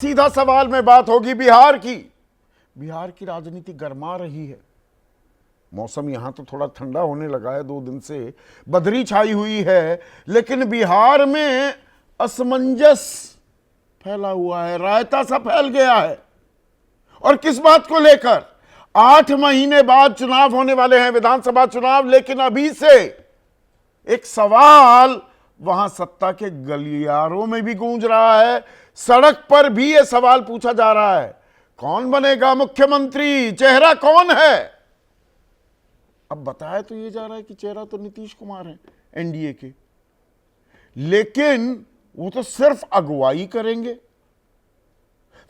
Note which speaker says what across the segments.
Speaker 1: सीधा सवाल में बात होगी बिहार की। बिहार की राजनीति गर्मा रही है। मौसम यहां तो थोड़ा ठंडा होने लगा है, 2 दिन से बदरी छाई हुई है, लेकिन बिहार में असमंजस फैला हुआ है, रायता सा फैल गया है। और किस बात को लेकर? 8 महीने बाद चुनाव होने वाले हैं, विधानसभा चुनाव, लेकिन अभी से एक सवाल वहां सत्ता के गलियारों में भी गूंज रहा है, सड़क पर भी यह सवाल पूछा जा रहा है, कौन बनेगा मुख्यमंत्री, चेहरा कौन है? अब बताया तो ये जा रहा है कि चेहरा तो नीतीश कुमार है एनडीए के, लेकिन वो तो सिर्फ अगुवाई करेंगे,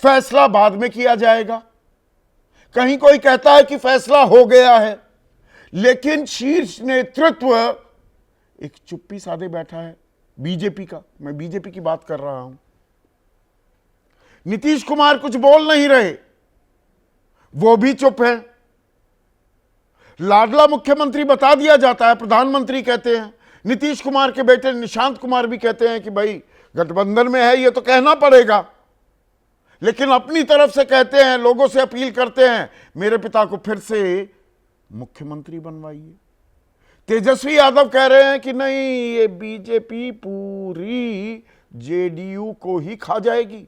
Speaker 1: फैसला बाद में किया जाएगा। कहीं कोई कहता है कि फैसला हो गया है, लेकिन शीर्ष नेतृत्व एक चुप्पी साधे बैठा है बीजेपी का। मैं बीजेपी की बात कर रहा हूं। नीतीश कुमार कुछ बोल नहीं रहे, वो भी चुप है। लाडला मुख्यमंत्री बता दिया जाता है, प्रधानमंत्री कहते हैं। नीतीश कुमार के बेटे निशांत कुमार भी कहते हैं कि भाई गठबंधन में है, ये तो कहना पड़ेगा, लेकिन अपनी तरफ से कहते हैं, लोगों से अपील करते हैं, मेरे पिता को फिर से मुख्यमंत्री बनवाइए। तेजस्वी यादव कह रहे हैं कि नहीं, ये बीजेपी पूरी जेडीयू को ही खा जाएगी,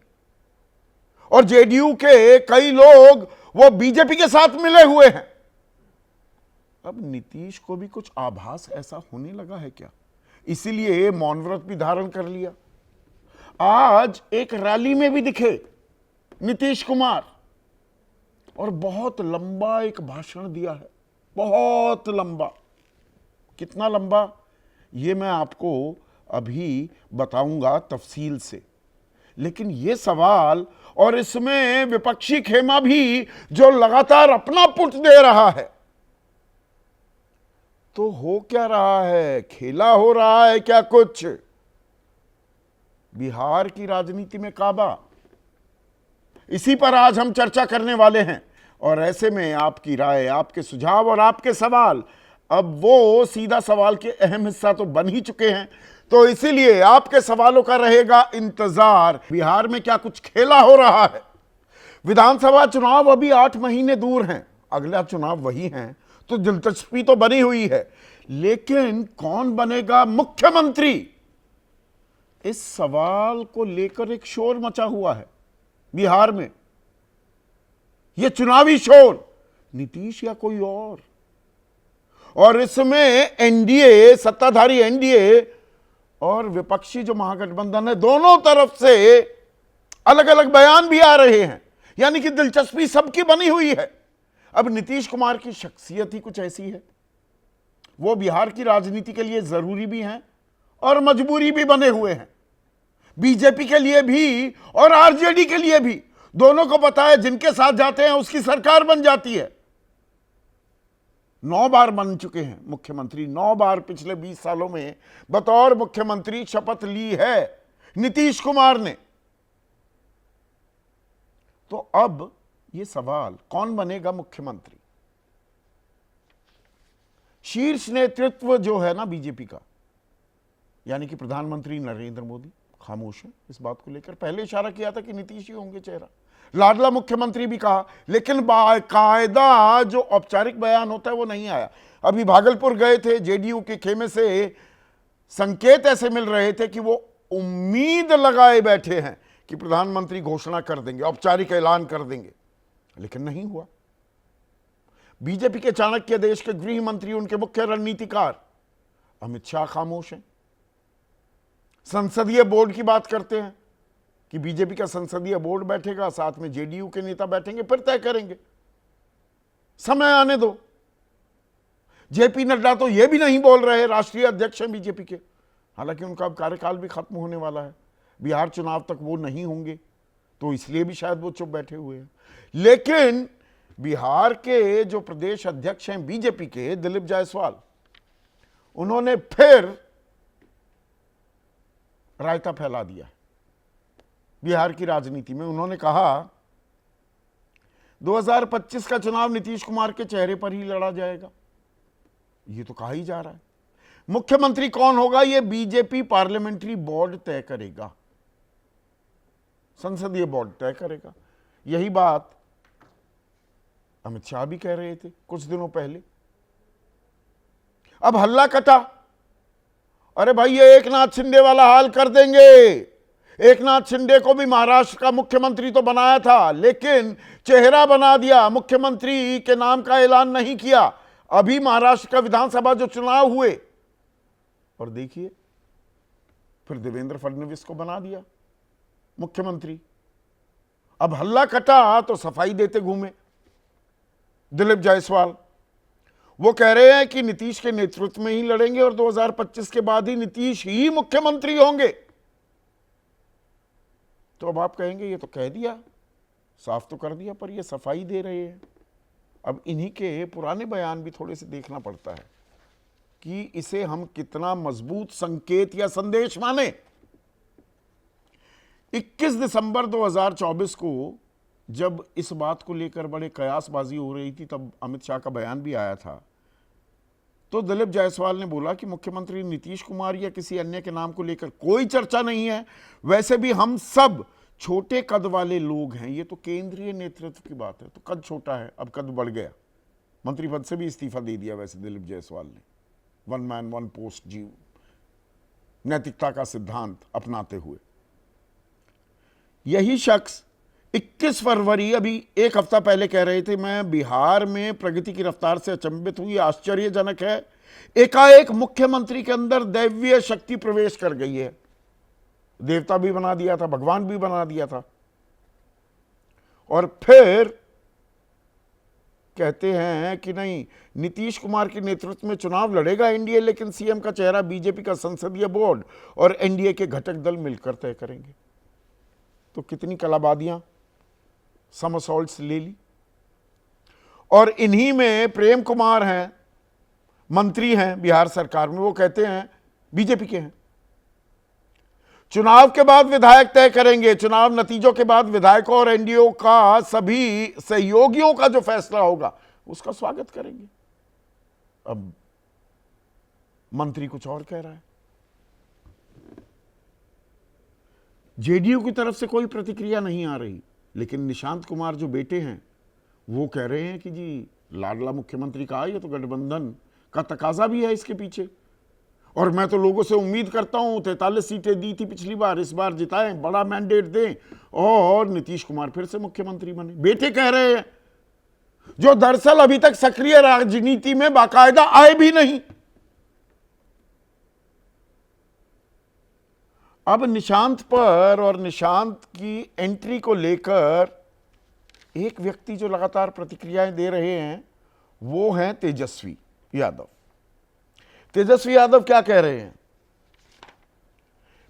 Speaker 1: और जेडीयू के कई लोग वो बीजेपी के साथ मिले हुए हैं। अब नीतीश को भी कुछ आभास ऐसा होने लगा है क्या? इसीलिए मौन व्रत भी धारण कर लिया। आज एक रैली में भी दिखे नीतीश कुमार, और बहुत लंबा एक भाषण दिया है, बहुत लंबा। कितना लंबा, ये मैं आपको अभी बताऊंगा तफसील से। लेकिन ये सवाल, और इसमें विपक्षी खेमा भी जो लगातार अपना पुट दे रहा है, तो हो क्या रहा है? खेला हो रहा है क्या कुछ? बिहार की राजनीति में काबा, इसी पर आज हम चर्चा करने वाले हैं। और ऐसे में आपकी राय, आपके सुझाव और आपके सवाल, अब वो सीधा सवाल के अहम हिस्सा तो बन ही चुके हैं, तो इसीलिए आपके सवालों का रहेगा इंतजार। बिहार में क्या कुछ खेला हो रहा है? विधानसभा चुनाव अभी 8 महीने दूर हैं, अगला चुनाव वही है, तो दिलचस्पी तो बनी हुई है, लेकिन कौन बनेगा मुख्यमंत्री, इस सवाल को लेकर एक शोर मचा हुआ है बिहार में। यह चुनावी शोर, नीतीश या कोई और इसमें एनडीए, सत्ताधारी एनडीए और विपक्षी जो महागठबंधन है, दोनों तरफ से अलग अलग बयान भी आ रहे हैं, यानी कि दिलचस्पी सबकी बनी हुई है। अब नीतीश कुमार की शख्सियत ही कुछ ऐसी है, वो बिहार की राजनीति के लिए जरूरी भी हैं और मजबूरी भी बने हुए हैं, बीजेपी के लिए भी और आरजेडी के लिए भी। दोनों को पता है, जिनके साथ जाते हैं उसकी सरकार बन जाती है। 9 बार बन चुके हैं मुख्यमंत्री, 9 बार पिछले 20 सालों में बतौर मुख्यमंत्री शपथ ली है नीतीश कुमार ने। तो अब यह सवाल, कौन बनेगा मुख्यमंत्री? शीर्ष नेतृत्व जो है ना बीजेपी का, यानी कि प्रधानमंत्री नरेंद्र मोदी, खामोश है इस बात को लेकर। पहले इशारा किया था कि नीतीश ही होंगे चेहरा, लाडला मुख्यमंत्री भी कहा, लेकिन बाकायदा जो औपचारिक बयान होता है वो नहीं आया। अभी भागलपुर गए थे, जेडीयू के खेमे से संकेत ऐसे मिल रहे थे कि वो उम्मीद लगाए बैठे हैं कि प्रधानमंत्री घोषणा कर देंगे, औपचारिक ऐलान कर देंगे, लेकिन नहीं हुआ। बीजेपी के चाणक्य, देश के गृह मंत्री, उनके मुख्य रणनीतिकार अमित शाह खामोश हैं। संसदीय बोर्ड की बात करते हैं कि बीजेपी का संसदीय बोर्ड बैठेगा, साथ में जेडीयू के नेता बैठेंगे, फिर तय करेंगे, समय आने दो। जेपी नड्डा तो यह भी नहीं बोल रहे, राष्ट्रीय अध्यक्ष हैं बीजेपी के, हालांकि उनका अब कार्यकाल भी खत्म होने वाला है, बिहार चुनाव तक वो नहीं होंगे, तो इसलिए भी शायद वो चुप बैठे हुए हैं। लेकिन बिहार के जो प्रदेश अध्यक्ष हैं बीजेपी के, दिलीप जायसवाल, उन्होंने फिर रायता फैला दिया बिहार की राजनीति में। उन्होंने कहा 2025 का चुनाव नीतीश कुमार के चेहरे पर ही लड़ा जाएगा। ये तो कहा ही जा रहा है। मुख्यमंत्री कौन होगा, यह बीजेपी पार्लियामेंट्री बोर्ड तय करेगा। संसदीय बोर्ड तय करेगा। यही बात अमित शाह भी कह रहे थे कुछ दिनों पहले। अब हल्ला कटा, अरे भाई ये एकनाथ शिंदे वाला हाल कर देंगे। एकनाथ शिंदे को भी महाराष्ट्र का मुख्यमंत्री तो बनाया था, लेकिन चेहरा बना दिया, मुख्यमंत्री के नाम का ऐलान नहीं किया। अभी महाराष्ट्र का विधानसभा जो चुनाव हुए, और देखिए फिर देवेंद्र फडणवीस को बना दिया मुख्यमंत्री। अब हल्ला कटा तो सफाई देते घूमे दिलीप जायसवाल। वो कह रहे हैं कि नीतीश के नेतृत्व में ही लड़ेंगे और 2025 के बाद ही नीतीश ही मुख्यमंत्री होंगे। तो अब आप कहेंगे ये तो कह दिया, साफ तो कर दिया, पर ये सफाई दे रहे हैं। अब इन्हीं के पुराने बयान भी थोड़े से देखना पड़ता है कि इसे हम कितना मजबूत संकेत या संदेश माने। 21 दिसंबर 2024 को जब इस बात को लेकर बड़े कयासबाजी हो रही थी, तब अमित शाह का बयान भी आया था। तो दिलीप जायसवाल ने बोला कि मुख्यमंत्री नीतीश कुमार या किसी अन्य के नाम को लेकर कोई चर्चा नहीं है। वैसे भी हम सब छोटे कद वाले लोग हैं, ये तो केंद्रीय नेतृत्व की बात है। तो कद छोटा है, अब कद बढ़ गया। मंत्री पद से भी इस्तीफा दे दिया वैसे दिलीप जायसवाल ने, वन मैन वन पोस्ट जीव नैतिकता का सिद्धांत अपनाते हुए। यही शख्स 21 फरवरी, अभी एक हफ्ता पहले कह रहे थे, मैं बिहार में प्रगति की रफ्तार से अचंभित हूं, यह आश्चर्यजनक है। एकाएक मुख्यमंत्री के अंदर दैवीय शक्ति प्रवेश कर गई है। देवता भी बना दिया था, भगवान भी बना दिया था। और फिर कहते हैं कि नहीं, नीतीश कुमार के नेतृत्व में चुनाव लड़ेगा एनडीए, लेकिन सीएम का चेहरा बीजेपी का संसदीय बोर्ड और एनडीए के घटक दल मिलकर तय करेंगे। तो कितनी कलाबादियां, समसॉल्ट्स ले ली। और इन्हीं में प्रेम कुमार हैं, मंत्री हैं बिहार सरकार में, वो कहते हैं बीजेपी के हैं। चुनाव के बाद विधायक तय करेंगे, चुनाव नतीजों के बाद विधायकों और एनडीओ का सभी सहयोगियों का जो फैसला होगा उसका स्वागत करेंगे। अब मंत्री कुछ और कह रहा है। जेडीयू की तरफ से कोई प्रतिक्रिया नहीं आ रही, लेकिन निशांत कुमार जो बेटे हैं वो कह रहे हैं कि जी लाडला मुख्यमंत्री कहा, ये तो गठबंधन का तकाजा भी है इसके पीछे। और मैं तो लोगों से उम्मीद करता हूं, 43 सीटें दी थी पिछली बार, इस बार जिताएं, बड़ा मैंडेट दें और नीतीश कुमार फिर से मुख्यमंत्री बने। बेटे कह रहे हैं, जो दरअसल अभी तक सक्रिय राजनीति में बाकायदा आए भी नहीं। अब निशांत पर और निशांत की एंट्री को लेकर एक व्यक्ति जो लगातार प्रतिक्रियाएं दे रहे हैं वो हैं तेजस्वी यादव। तेजस्वी यादव क्या कह रहे हैं?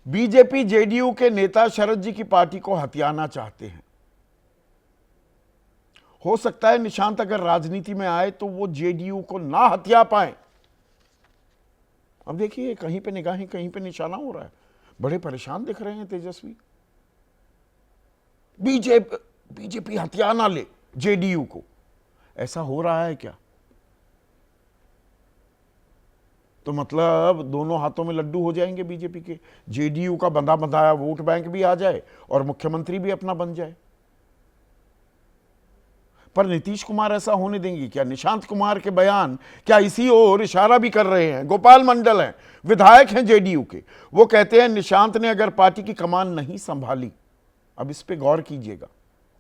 Speaker 1: बीजेपी जेडीयू के नेता शरद जी की पार्टी को हथियाना चाहते हैं। हो सकता है निशांत अगर राजनीति में आए तो वो जेडीयू को ना हथिया पाए। अब देखिए कहीं पे निगाहें कहीं पे निशाना हो रहा है। बड़े परेशान दिख रहे हैं तेजस्वी। बीजेपी हथिया ना ले जेडीयू को, ऐसा हो रहा है क्या? तो मतलब दोनों हाथों में लड्डू हो जाएंगे बीजेपी के। जेडीयू का बंधा बंधाया वोट बैंक भी आ जाए और मुख्यमंत्री भी अपना बन जाए। पर नीतीश कुमार ऐसा होने देंगे क्या? निशांत कुमार के बयान क्या इसी ओर इशारा भी कर रहे हैं? गोपाल मंडल हैं, विधायक हैं जेडीयू के, वो कहते हैं निशांत ने अगर पार्टी की कमान नहीं संभाली, अब इस पे गौर कीजिएगा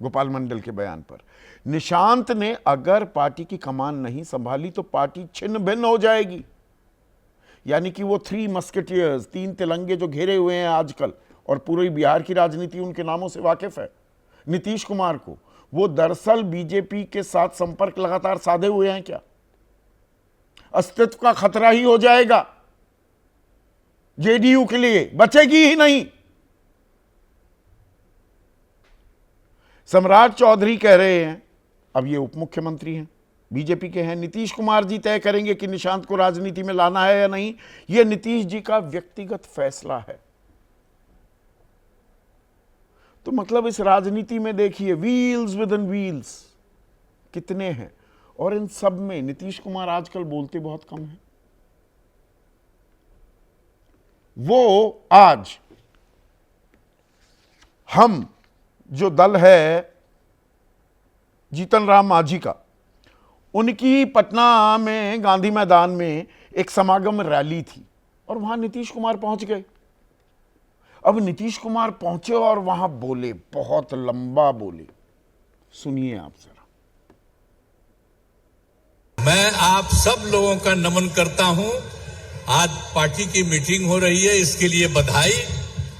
Speaker 1: गोपाल मंडल के बयान पर, निशांत ने अगर पार्टी की कमान नहीं संभाली तो पार्टी छिन्न भिन्न हो जाएगी। यानी कि वो थ्री मस्केटियर्स, तीन तिलंगे जो घेरे हुए हैं आजकल, और पूरी बिहार की राजनीति उनके नामों से वाकिफ है नीतीश कुमार को, वो दरअसल बीजेपी के साथ संपर्क लगातार साधे हुए हैं क्या? अस्तित्व का खतरा ही हो जाएगा जेडीयू के लिए, बचेगी ही नहीं। सम्राट चौधरी कह रहे हैं, अब ये उप मुख्यमंत्री हैं, बीजेपी के हैं, नीतीश कुमार जी तय करेंगे कि निशांत को राजनीति में लाना है या नहीं, यह नीतीश जी का व्यक्तिगत फैसला है। तो मतलब इस राजनीति में देखिए व्हील्स विद इन व्हील्स कितने हैं, और इन सब में नीतीश कुमार आजकल बोलते बहुत कम हैं। वो आज हम जो दल है जीतन राम मांझी का, उनकी पटना में गांधी मैदान में एक समागम रैली थी और वहां नीतीश कुमार पहुंच गए। अब नीतीश कुमार पहुंचे और वहां बोले, बहुत लंबा बोले, सुनिए आप जरा।
Speaker 2: मैं आप सब लोगों का नमन करता हूं। आज पार्टी की मीटिंग हो रही है, इसके लिए बधाई,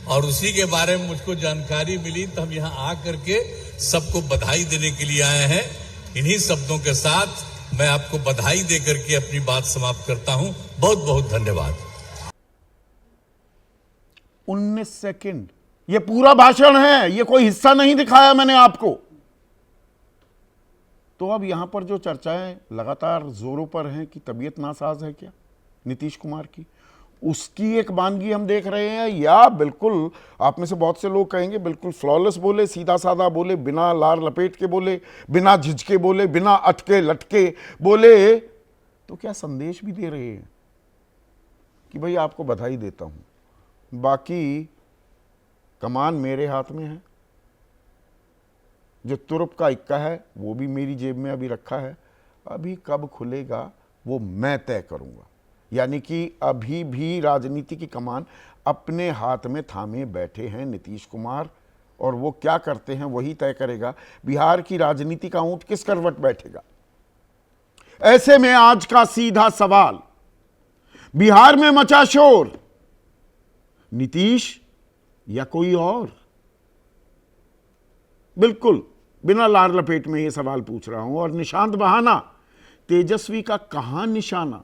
Speaker 2: और उसी के बारे में मुझको जानकारी मिली तो हम यहां आकर के सबको बधाई देने के लिए आए हैं। इन्हीं शब्दों के साथ मैं आपको बधाई देकर के अपनी बात समाप्त करता हूं। बहुत बहुत धन्यवाद।
Speaker 1: 19 सेकंड ये पूरा भाषण है, ये कोई हिस्सा नहीं दिखाया मैंने आपको। तो अब यहां पर जो चर्चाएं लगातार जोरों पर हैं कि तबीयत नासाज है क्या नीतीश कुमार की, उसकी एक वानगी हम देख रहे हैं, या बिल्कुल आप में से बहुत से लोग कहेंगे बिल्कुल फ्लॉलेस बोले, सीधा साधा बोले, बिना लार लपेट के बोले, बिना झिझके बोले, बिना अटके लटके बोले, तो क्या संदेश भी दे रहे हैं कि भाई आपको बधाई देता हूं, बाकी कमान मेरे हाथ में है, जो तुरुप का इक्का है वो भी मेरी जेब में अभी रखा है, अभी कब खुलेगा वो मैं तय करूंगा। यानी कि अभी भी राजनीति की कमान अपने हाथ में थामे बैठे हैं नीतीश कुमार, और वो क्या करते हैं वही तय करेगा बिहार की राजनीति का ऊंट किस करवट बैठेगा। ऐसे में आज का सीधा सवाल, बिहार में मचा शोर, नीतीश या कोई और? बिल्कुल बिना लार लपेट में ये सवाल पूछ रहा हूं। और निशांत बहाना, तेजस्वी का कहां निशाना,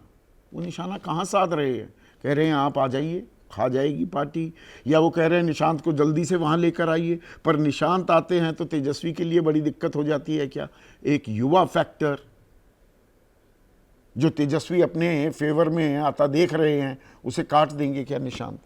Speaker 1: वो निशाना कहां साध रहे हैं? कह रहे हैं आप आ जाइए, खा जाएगी पार्टी, या वो कह रहे हैं निशांत को जल्दी से वहां लेकर आइए। पर निशांत आते हैं तो तेजस्वी के लिए बड़ी दिक्कत हो जाती है क्या? एक युवा फैक्टर जो तेजस्वी अपने फेवर में आता देख रहे हैं, उसे काट देंगे क्या निशांत?